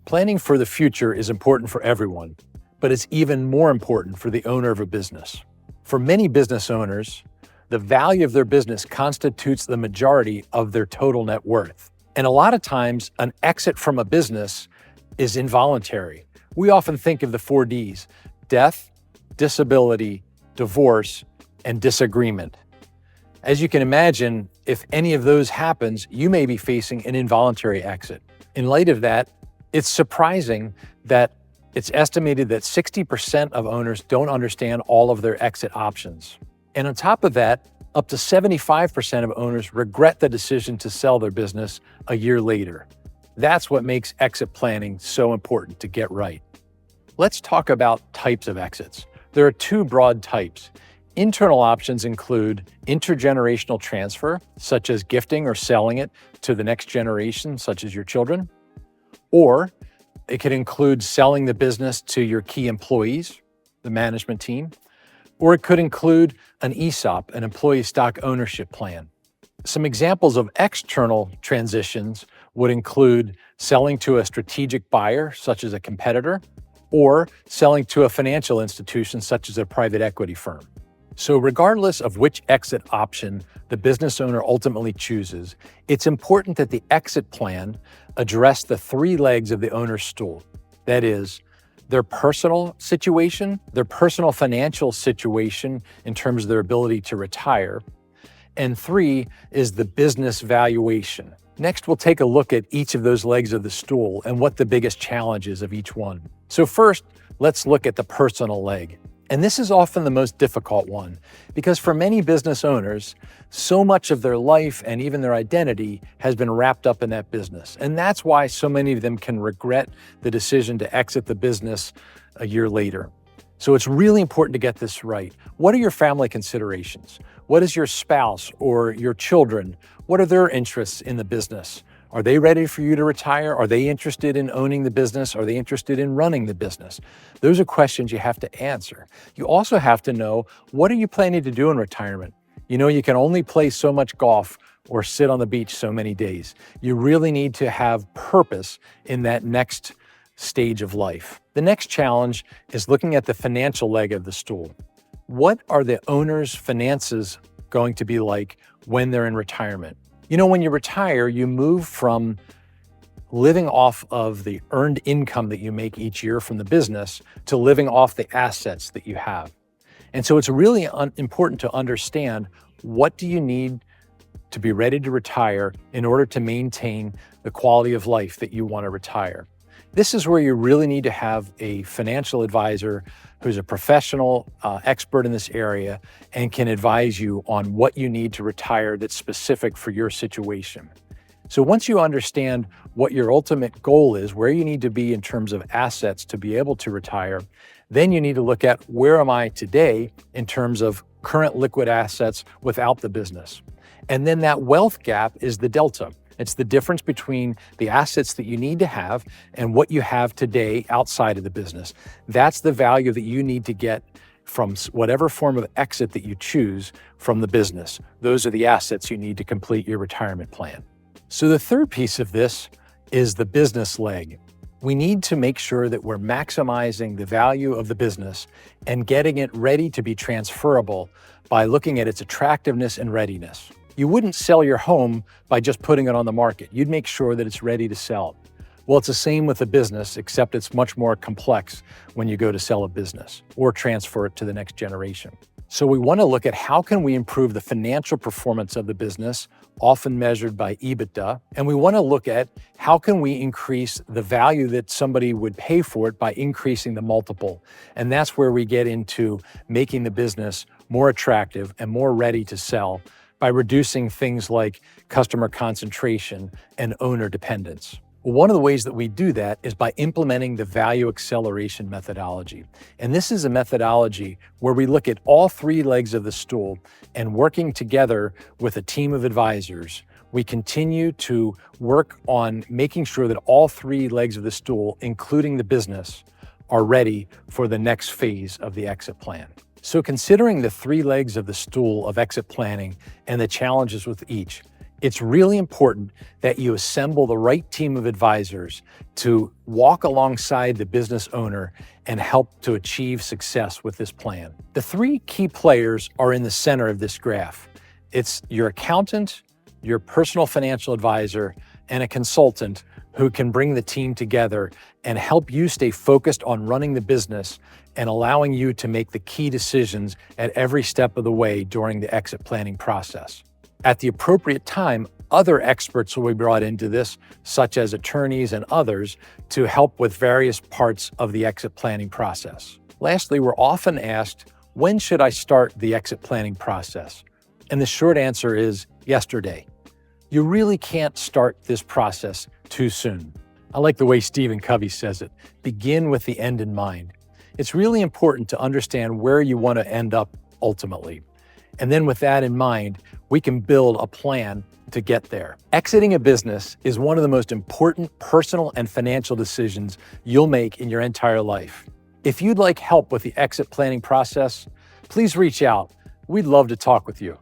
Planning for the future is important for everyone, but it's even more important for the owner of a business. For many business owners, the value of their business constitutes the majority of their total net worth. And a lot of times, an exit from a business is involuntary. We often think of the 4 Ds: death, disability, divorce, and disagreement. As you can imagine, if any of those happens, you may be facing an involuntary exit. In light of that, it's surprising that it's estimated that 60% of owners don't understand all of their exit options. And on top of that, up to 75% of owners regret the decision to sell their business a year later. That's what makes exit planning so important to get right. Let's talk about types of exits. There are 2 broad types. Internal options include intergenerational transfer, such as gifting or selling it to the next generation, such as your children. Or it could include selling the business to your key employees, the management team. Or it could include an ESOP, an employee stock ownership plan. Some examples of external transitions would include selling to a strategic buyer, such as a competitor, or selling to a financial institution, such as a private equity firm. So regardless of which exit option the business owner ultimately chooses, it's important that the exit plan address the 3 legs of the owner's stool. That is, their personal situation, their personal financial situation in terms of their ability to retire, and 3 is the business valuation. Next, we'll take a look at each of those legs of the stool and what the biggest challenge is of each one. So first, let's look at the personal leg. And this is often the most difficult one because for many business owners, so much of their life and even their identity has been wrapped up in that business. And that's why so many of them can regret the decision to exit the business a year later. So it's really important to get this right. What are your family considerations? What is your spouse or your children? What are their interests in the business? Are they ready for you to retire? Are they interested in owning the business? Are they interested in running the business? Those are questions you have to answer. You also have to know, what are you planning to do in retirement? You know, you can only play so much golf or sit on the beach so many days. You really need to have purpose in that next stage of life. The next challenge is looking at the financial leg of the stool. What are the owner's finances going to be like when they're in retirement? You know, when you retire, you move from living off of the earned income that you make each year from the business to living off the assets that you have. And so it's really important to understand, what do you need to be ready to retire in order to maintain the quality of life that you want to retire? This is where you really need to have a financial advisor who's a professional expert in this area and can advise you on what you need to retire that's specific for your situation. So once you understand what your ultimate goal is, where you need to be in terms of assets to be able to retire, then you need to look at, where am I today in terms of current liquid assets without the business? And then that wealth gap is the delta. It's the difference between the assets that you need to have and what you have today outside of the business. That's the value that you need to get from whatever form of exit that you choose from the business. Those are the assets you need to complete your retirement plan. So the third piece of this is the business leg. We need to make sure that we're maximizing the value of the business and getting it ready to be transferable by looking at its attractiveness and readiness. You wouldn't sell your home by just putting it on the market. You'd make sure that it's ready to sell. Well, it's the same with a business, except it's much more complex when you go to sell a business or transfer it to the next generation. So we want to look at, how can we improve the financial performance of the business, often measured by EBITDA, and we want to look at, how can we increase the value that somebody would pay for it by increasing the multiple. And that's where we get into making the business more attractive and more ready to sell by reducing things like customer concentration and owner dependence. One of the ways that we do that is by implementing the value acceleration methodology. And this is a methodology where we look at all 3 legs of the stool, and working together with a team of advisors, we continue to work on making sure that all 3 legs of the stool, including the business, are ready for the next phase of the exit plan. So considering the 3 legs of the stool of exit planning and the challenges with each, It's really important that you assemble the right team of advisors to walk alongside the business owner and help to achieve success with this plan. The three key players are in the center of this graph. It's your accountant, your personal financial advisor, and a consultant who can bring the team together and help you stay focused on running the business and allowing you to make the key decisions at every step of the way during the exit planning process. At the appropriate time, other experts will be brought into this, such as attorneys and others, to help with various parts of the exit planning process. Lastly, we're often asked, when should I start the exit planning process? And the short answer is yesterday. You really can't start this process too soon. I like the way Stephen Covey says it, begin with the end in mind. It's really important to understand where you want to end up ultimately. And then with that in mind, we can build a plan to get there. Exiting a business is one of the most important personal and financial decisions you'll make in your entire life. If you'd like help with the exit planning process, please reach out. We'd love to talk with you.